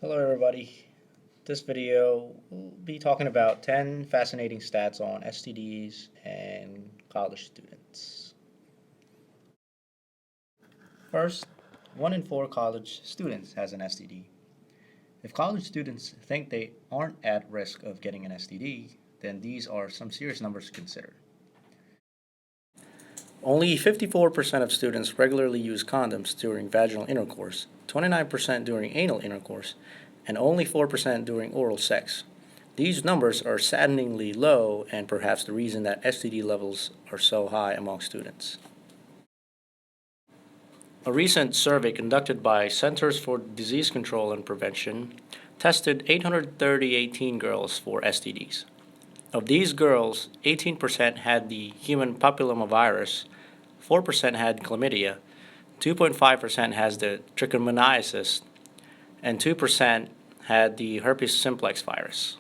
Hello everybody. This video will be talking about 10 fascinating stats on STDs and college students. First, 1 in 4 college students has an STD. If college students think they aren't at risk of getting an STD, then these are some serious numbers to consider. Only 54% of students regularly use condoms during vaginal intercourse, 29% during anal intercourse, and only 4% during oral sex. These numbers are saddeningly low and perhaps the reason that STD levels are so high among students. A recent survey conducted by Centers for Disease Control and Prevention tested 838 teen girls for STDs. Of these girls, 18% had the human papillomavirus, 4% had chlamydia, 2.5% has the trichomoniasis, and 2% had the herpes simplex virus.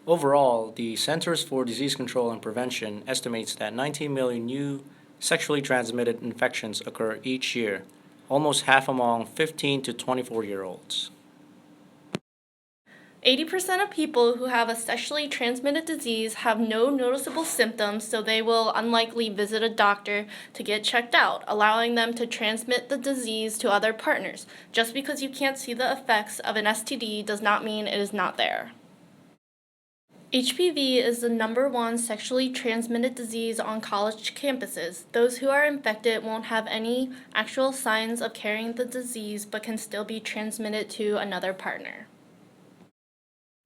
Overall, the Centers for Disease Control and Prevention estimates that 19 million new sexually transmitted infections occur each year, almost half among 15 to 24-year-olds. 80% of people who have a sexually transmitted disease have no noticeable symptoms, so they will unlikely visit a doctor to get checked out, allowing them to transmit the disease to other partners. Just because you can't see the effects of an STD does not mean it is not there. HPV is the #1 sexually transmitted disease on college campuses. Those who are infected won't have any actual signs of carrying the disease but can still be transmitted to another partner.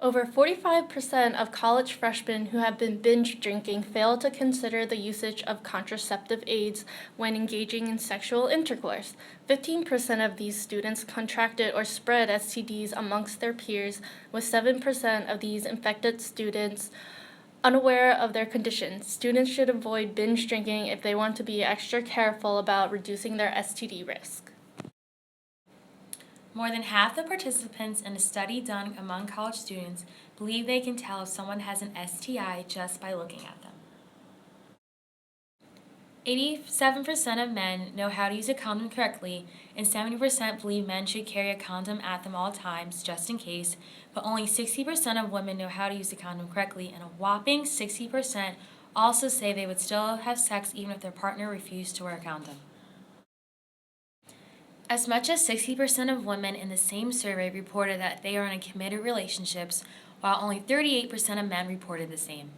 Over 45% of college freshmen who have been binge drinking fail to consider the usage of contraceptive aids when engaging in sexual intercourse. 15% of these students contracted or spread STDs amongst their peers, with 7% of these infected students unaware of their condition. Students should avoid binge drinking if they want to be extra careful about reducing their STD risk. More than half the participants in a study done among college students believe they can tell if someone has an STI just by looking at them. 87% of men know how to use a condom correctly, and 70% believe men should carry a condom at them all times, just in case, but only 60% of women know how to use a condom correctly, and a whopping 60% also say they would still have sex even if their partner refused to wear a condom. As much as 60% of women in the same survey reported that they are in committed relationships, while only 38% of men reported the same.